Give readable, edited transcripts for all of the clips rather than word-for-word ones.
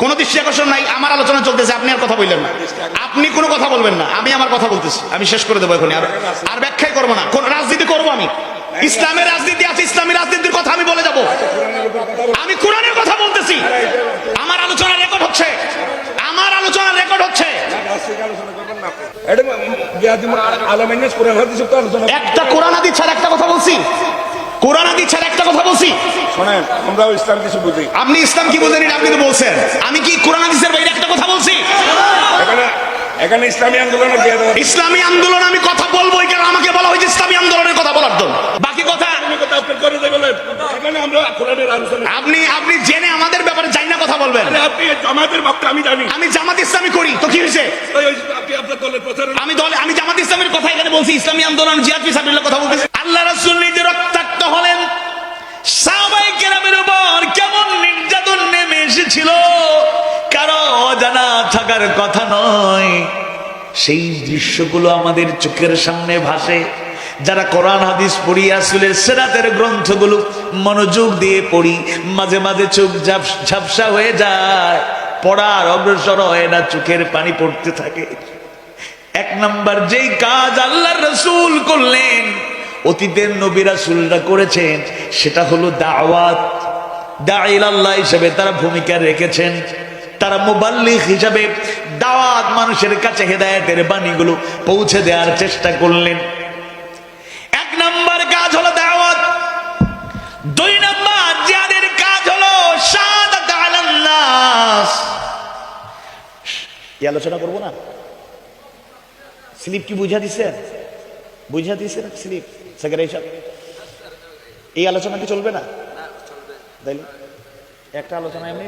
কোনো দৃষ্টি আকর্ষণ নাই, আমার আলোচনা চলতেছে, আপনি আর কথা বললেন না, আপনি কোনো কথা বলবেন না, আমি আমার কথা বলতেছি, আমি শেষ করে দেবো এখন, আর ব্যাখ্যাই করবো না, কোন রাজনীতি করবো আমি, ইসলামের রাজনীতি আছে, ইসলামী রাজনীতির কথা আমি বলে যাব, আমি কোরআনের কথা বলতেছি, আমার আলোচনা রেকর্ড হচ্ছে, আমার আলোচনা রেকর্ড হচ্ছে। একটা কোরআন হাদিস ছাড়া একটা কথা বলছি, কোরআন হাদিস ছাড়া একটা কথা বলছি, শোনেন আমরাও ইসলাম কিছু বুঝি। আপনি ইসলাম কি বোঝেন আপনি তো বলছেন, আমি কি কোরআন হাদিসের বাইরে একটা কথা বলছি? এখানে ইসলামী আন্দোলনের ইসলামী আন্দোলন আমি কথা বলবো, কেন আমাকে বলা হয়েছে ইসলামী আন্দোলনের কথা বলার জন্য, বাকি কথা আপনি আপনি জেনে আমাদের ব্যাপারে জানি না কথা বলবেন, আপনি জামাতের ভক্ত আমি জানি, আমি জামাত ইসলামী করি তো কি হয়েছে, আমি দলে আমি জামাত ইসলামের কথা এখানে বলছি, ইসলামী আন্দোলন জিহাদ ফি সাবিলিল্লাহ কথা বলতেছি। আল্লাহ রাসূল নিজে রক্তাক্ত হলেন, সাহাবায়ে কেরামের উপর কেমন নির্যাতন নেমে এসেছিল কারো অজানা থাকার কথা নয়, সেই দৃশ্যগুলো আমাদের চোখের সামনে ভাসে। যারা কোরআন হাদিস পড়ি, রাসূলের সিরাতের গ্রন্থগুলো মনোযোগ দিয়ে পড়ি, মাঝে মাঝে চোখ ঝাপসা হয়ে যায়, পড়ার অগ্রসর হয় না, চোখের পানি পড়তে থাকে। এক নাম্বার যেই কাজ আল্লাহর রাসূল করলেন, অতীতের নবী রাসূলরা করেছেন, সেটা হলো দাওয়াত, দাঈ ইলাল্লাহ হিসেবে তারা ভূমিকা রেখেছেন, তারা মুবাল্লিগ হিসেবে দাওয়াত, মানুষের কাছে হেদায়েতের বাণীগুলো পৌঁছে দেওয়ার চেষ্টা করলেন। এক নাম্বার কাজ হলো দাওয়াত, দুই নাম্বার জিহাদের কাজ হলো শাহাদাত আলান নাস। এই আলোচনা করব না, স্লিপ কি বুঝা দিছেন, বুঝা দিছেন স্লিপ সেক্রেটারি সাহেব, এই আলোচনা কি চলবে না? তাইলে একটা আলোচনা এমনি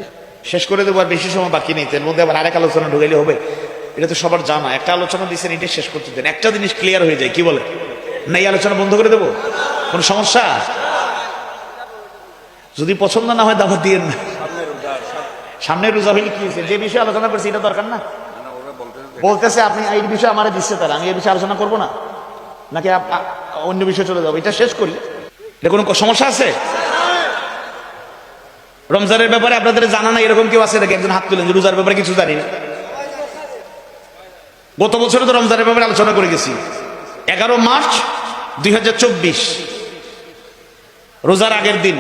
শেষ করে দেবো, আর বেশি সময় বাকি নেই, এর মধ্যে আবার আরেক আলোচনা ঢুকাইলে হবে, এটা তো সবার জানা। একটা আলোচনা দিচ্ছেন, এটা শেষ করতে দেন, একটা জিনিস ক্লিয়ার হয়ে যায়, কি বলে না এই আলোচনা বন্ধ করে দেবো? কোন সমস্যা? যদি পছন্দ না হয় দাওয়াত দিয়েন না, সামনের রোজা হইলে কি হয়েছে, যে বিষয়ে আলোচনা করছি এটা দরকার না, বলতেছে আপনি এই বিষয়ে আমার দিচ্ছে, তারা আমি এই বিষয়ে আলোচনা করবো না, নাকি অন্য বিষয়ে চলে যাবো, এটা শেষ করি, এটা কোনো সমস্যা আছে? রমজানের ব্যাপারে আপনাদের জানা না এরকম কেউ আছে নাকি? একজন হাত তুলেন, রোজার ব্যাপারে কিছু জানি না। গত বছরে তো রমজানের ব্যাপারে আলোচনা করে গেছি, 11 মার্চ 2024 রোজার আগের দিন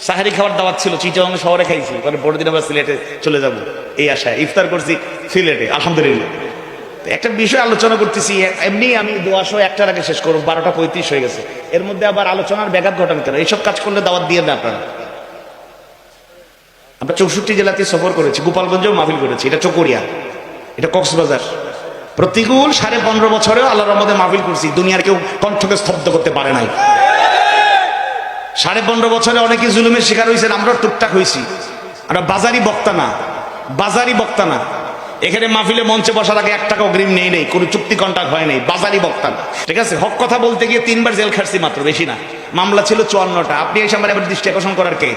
সাহারি খাওয়ার দাওয়াত ছিল, চিটাগাং শহরে খাইছি, পরে পরের দিন আমরা সিলেটে চলে যাব এই আশায়, ইফতার করছি সিলেটে আলহামদুলিল্লাহ। একটা বিষয় আলোচনা করতেছি, এমনি আমি দোয়া সহ একটার আগে শেষ করবো, 12:35 হয়ে গেছে, এর মধ্যে আবার আলোচনার ব্যাঘাত ঘটান কেন? এইসব কাজ করলে দাওয়াত দিয়ে না আপনারা। আমরা 64 জেলাতে সফর করেছি, গোপালগঞ্জেও মাহফিল করেছি, এটা চকরিয়া, এটা কক্সবাজার, প্রতিকূল 15.5 বছরেও আল্লাহর রহমতে মাহফিল করছি, দুনিয়ার কেউ কণ্ঠকে স্তব্ধ করতে পারে নাই। 15.5 বছরে অনেকে জুলুমের শিকার হয়েছেন, আমরা টুকটাক হয়েছি, আমরা বাজারি বক্তা না, বাজারি বক্তা না, এখানে মাহফিলে মঞ্চে বসার আগে 1 টাকা অগ্রিম নেই, নেই কোনো চুক্তি কন্ট্রাক্ট হয় নাই, বাজারি বক্তা না, ঠিক আছে? হক কথা বলতে গিয়ে 3 বার জেল খাটছি মাত্র, বেশি না, মামলা ছিল 54টা। আপনি এই সামনে আবার দৃষ্টি আকর্ষণ করার কে?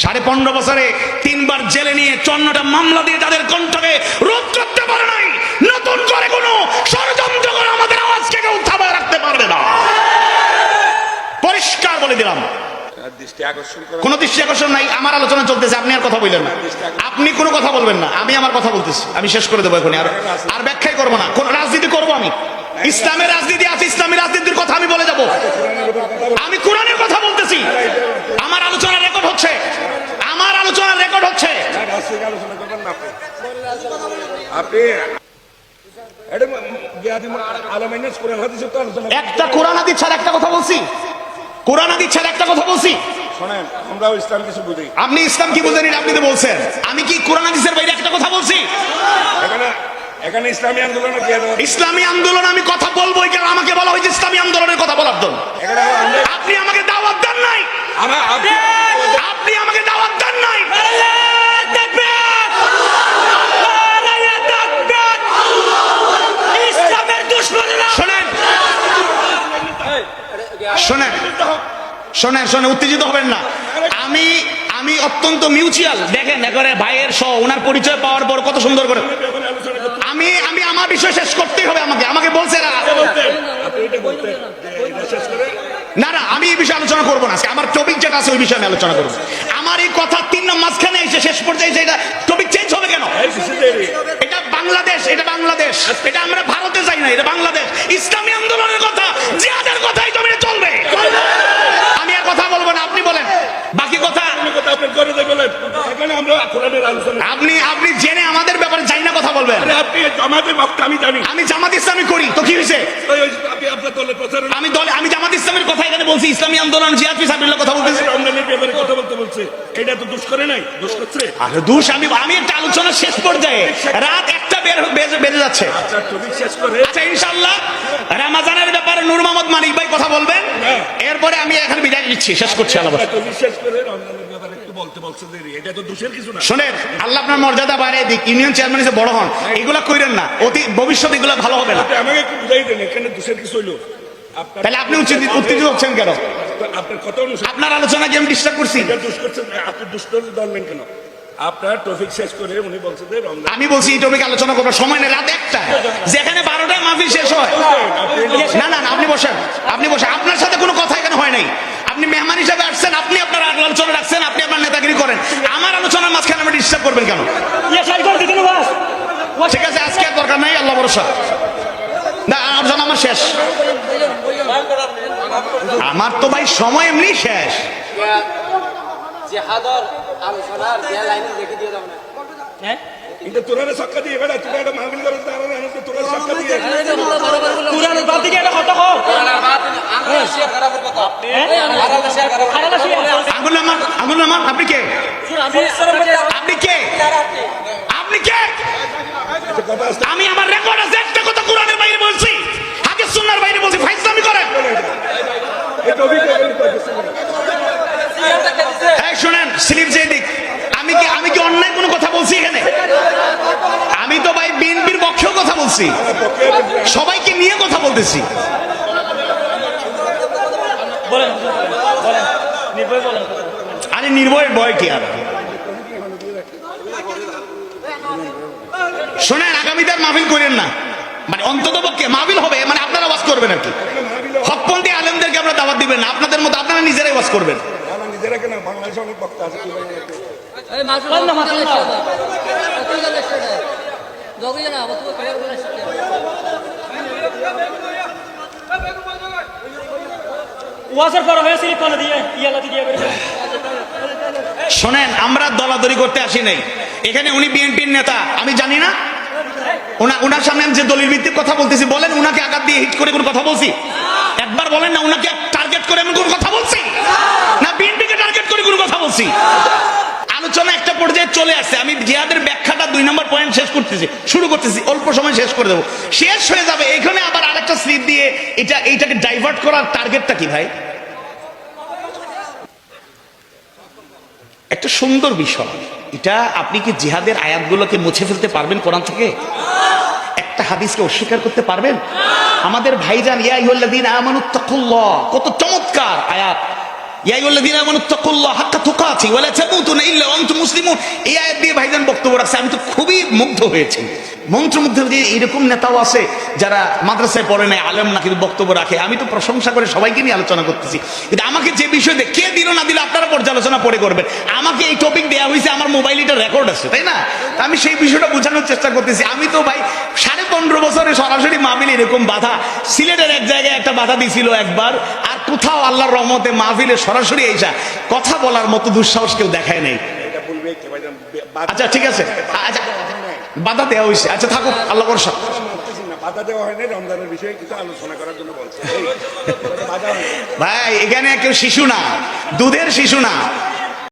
15.5 বছরে 3 বার জেলে নিয়ে 54টা মামলা দিয়ে তাদের কণ্ঠকে রোধ করতে পারে নাই, নতুন করে কোনো ষড়যন্ত্র করে আমাদের আওয়াজকে কেউ থামায় রাখতে পারবে না, পরিষ্কার বলে দিলাম। কোন দৃষ্টি আকর্ষণ নাই, আমার আলোচনা চলতেছে, আপনি আর কথা বললেন না, আপনি কোনো কথা বলবেন না, আমি আমার কথা বলতেছি, আমি শেষ করে দেবো এখন, আর ব্যাখ্যাই করবো না, কোন রাজনীতি করবো আমি, ইসলামের রাজনীতি আছে, ইসলামী রাজনীতির কথা আমি বলে যাব, আমি কোরআনের কথা বলতেছি, আমার আলোচনা রেকর্ড হচ্ছে, আমার আলোচনা রেকর্ড হচ্ছে। একটা কোরআন হাদিস ছাড়া একটা কথা বলছি, কোরআন হাদিস ছাড়া একটা কথা বলছি, শোনেন আমরাও ইসলাম কিছু বুঝি। আপনি ইসলাম কি বোঝেন আপনি তো বলছেন, আমি কি কোরআন হাদিসের বাইরে একটা কথা বলছি? এখানে ইসলামী আন্দোলনের ইসলামী আন্দোলন আমি কথা বলবো, কেন আমাকে বলা হয়েছে ইসলামী আন্দোলনের কথা বলার জন্য? আপনি আমাকে দাওয়াত দেন নাই, আপনি আমাকে দাওয়াত দেন নাই, শোনেন শোনেন শোনেন শোনেন, উত্তেজিত হবেন না, আমি অত্যন্ত মিউচুয়াল, দেখেন একেবারে ভাইয়ের সহ ওনার পরিচয় পাওয়ার পর কত সুন্দর করে আমি আমার বিষয় শেষ করতেই হবে, আমাকে বলছে না না, আমি এই বিষয়ে আলোচনা করবো না, আমার টপিক যেটা আছে ওই বিষয়ে আমি আলোচনা করবো। আমার এই কথা 3 মাঝখানে এসে শেষ পর্যায়ে এটা এটা আমরা ভারতে যাই না, এটা বাংলাদেশ। ইসলামী আন্দোলনের কথা, জিহাদের কথাই জমিনে চলবে। আমি আর কথা বলবো না, আপনি বলেন বাকি কথা। আপনি করে দেবেন, এখানে আমরা কোরআনের আলোচনা। আপনি জেনে আমাদের ব্যাপারে যাই না কথা বলবেন। আপনি জামাতের বক্তা আমি জানি। আমি জামাত ইসলামী করি, তো কি হয়েছে? আপনি আপনার দলের প্রচারণা। আমি জামাত ইসলামের কথা এখানে বলছি, ইসলামী আন্দোলন জিহাদ ফি সাবিলিল্লাহ কথা বলতেছি। রমজানের ব্যাপারে কথা বলছে, এটা তো দুষ করে নাই, দোষ করছে। আরে দোষ, আমি একটা আলোচনা শেষ পর্যায়ে, রাত 1টা বেজে যাচ্ছে। আচ্ছা টপিক শেষ করে আচ্ছা ইনশাআল্লাহ রামাজানের ব্যাপারে নূর মোহাম্মদ মানিক ভাই কথা বলবেন, এরপরে আমি এখানে বিদায় নিচ্ছি, শেষ করছি আলাদা। টপিক শেষ করে রমজানের ব্যাপারে একটু বলছে যে এটা তো দোষের কিছু না। শোনেন, আল্লাহ আপনার মর্যাদা বাড়িয়ে দিক, ইউনিয়ন চেয়ারম্যান হিসেবে বড় হন, এগুলা কইরেন না, অতি ভবিষ্যৎ এগুলা ভালো হবে না। আমাকে একটু বুঝাই দেন এখানে দোষের কিছু হইলো। তাহলে আপনি উত্তেজিত হচ্ছেন কেন? আপনার কথা অনুসারে আপনার আলোচনা কি আমি ডিস্টার্ব করছি? দুষ করছেন, আপনি দুষ্ট ধরলেন কেন? আপনার টপিক শেষ করে উনি বলছে যে রমজান। আমি বলছি এই টপিক আলোচনা করবার সময় নেই, রাত 1টা, যেখানে 12টায় মাহফিল শেষ হয়। না না আপনি বসেন, আপনার সাথে কোনো কথা এখানে হয় নাই। আপনি মেহমান হিসাবে আসছেন, আপনি আপনার আলোচনা রাখছেন, আপনি আপনার নেতাগিরি করেন, আমার আলোচনার মাঝখানে আমি ডিস্টার্ব করবেন কেন? ঠিক আছে, আজকে আর দরকার নাই, আল্লাহ ভরসা। না আলোচনা আমার শেষ, আমার তো ভাই সময় এমনি শেষ। জিহাদর আলোচনার যে লাইনে রেখে দিয়ে দাও না, হ্যাঁ কিন্তু তোরা সক্কা দিয়ে বেড়া, তোরা একটা মাহফিল করে দাঁড়ানো, আমি তোরা সক্কা দিয়ে কুরআনের বাদ দিকে এটা কথা কও। কুরআনের বাদ আমরা শেয়ার করার কথা, আমরা শেয়ার করার কথা। আঙ্গুল নামান, আপনি কে? আপনি কে? আপনি কে? আমি আমার রেকর্ড আছে, একটা কথা কোরআনের বাইরে বলছি, হাদিস সুন্নাহর বাইরে বলছি, ফাইজলামি করেন। এই টপিক এই শুনেন, স্লিপ যে দিক, আমি কি অন্যায় কোনো কথা বলছি এখানে? আমি তো ভাই বিএনপির পক্ষেও কথা বলছি, সবাইকে নিয়ে কথা বলতেছি। আরে নির্ভয়ের ভয় কি আর? শোনেন, আগামীতে আর মাহফিল করেন না, মানে অন্তত পক্ষে মাহফিল হবে, মানে আপনারা ওয়াজ করবেন আর কি। হকপন্থী আলেমদেরকে আমরা দাওয়াত দিবেন না, আপনাদের মতো আপনারা নিজেরাই ওয়াজ করবেন। নিজেরা কেন, বাংলাদেশে অনেক বক্তা আছে কি বলেন? এই মাসুল না মাসুল না কত গেলে সেটা জগি না অত কয়র বলে সেটা ওয়াজের পর হয়ে সিরিপ করে দিয়ে ইয়ালা দিয়ে বের করে। শোনেন, আমরা দলাদলি করতে আসি নাই এখানে। উনি বিএনপির নেতা, আমি জানি না। উনার সামনে আমি যে দলিল ভিত্তিক কথা বলতেছি, বলেন উনাকে আঘাত দিয়ে হিট করে কোনো কথা বলছি? একবার বলেন না, উনাকে টার্গেট করে আমি কোনো কথা বলছি? না বিএনপিকে টার্গেট করে কোনো কথা বলছি? আলোচনা একটা পর্যায়ে চলে আসছে, আমি জিহাদের ব্যাখ্যাটা 2 নম্বর পয়েন্ট শুরু করতেছি, অল্প সময় শেষ করে দেবো, শেষ হয়ে যাবে। এখানে আবার আরেকটা স্লিপ দিয়ে এইটাকে ডাইভার্ট করার টার্গেটটা কি ভাই? একটা সুন্দর বিষয় এটা। আপনি কি জিহাদের আয়াতগুলোকে মুছে ফেলতে পারবেন কোরআন থেকে? একটা হাদিসকে অস্বীকার করতে পারবেন? আমাদের ভাইজান ইয়া আইয়ুহাল্লাযীনা আমানুত্তাকুল্লাহ, কত চমৎকার আয়াত। ইয়া আইয়ুহাল্লাযীনা আমানুত্তাকুল্লাহ হাক্কা তুকাতি ওয়া লা তামুতুনা ইল্লা ওয়া আনতুম মুসলিমুন। এই আয়াত দিয়ে ভাইজান বক্তব্য রাখছে, আমি তো খুবই মুগ্ধ হয়েছি, মন্ত্রমুগ্ধ হয়ে। এরকম নেতাও আছে যারা মাদ্রাসায় পড়ে নাই, আলেম না, কিন্তু বক্তব্য রাখে। আমি তো প্রশংসা করে সবাইকে নিয়ে আলোচনা করতেছি, কিন্তু আমাকে যে বিষয় দিয়ে কে দিল না দিল আপনারা পর্যালোচনা পরে করবেন। আমাকে এই টপিক দেওয়া হয়েছে, আমার মোবাইল এটা রেকর্ড আছে, তাই না? আমি সেই বিষয়টা বোঝানোর চেষ্টা করতেছি। আমি তো ভাই 15.5 বছরে সরাসরি মাহফিল এরকম বাধা, সিলেটের এক জায়গায় একটা বাধা দিছিল একবার, আর কোথাও আল্লাহর রহমতে মাহফিলে সরাসরি এসা কথা বলার মতো দুঃসাহস কেউ দেখায় নাই। এটা বলবে কে ভাইজান? আচ্ছা ঠিক আছে, আচ্ছা বাধা দেওয়া হয়েছে, আচ্ছা থাকুক, আল্লাহ ভরসা। বাধা দেওয়া হয়নি, রমজানের বিষয়ে কিছু আলোচনা করার জন্য বলছে। বাধা হয়নি ভাই, এখানে কেউ শিশু না, দুধের শিশু না।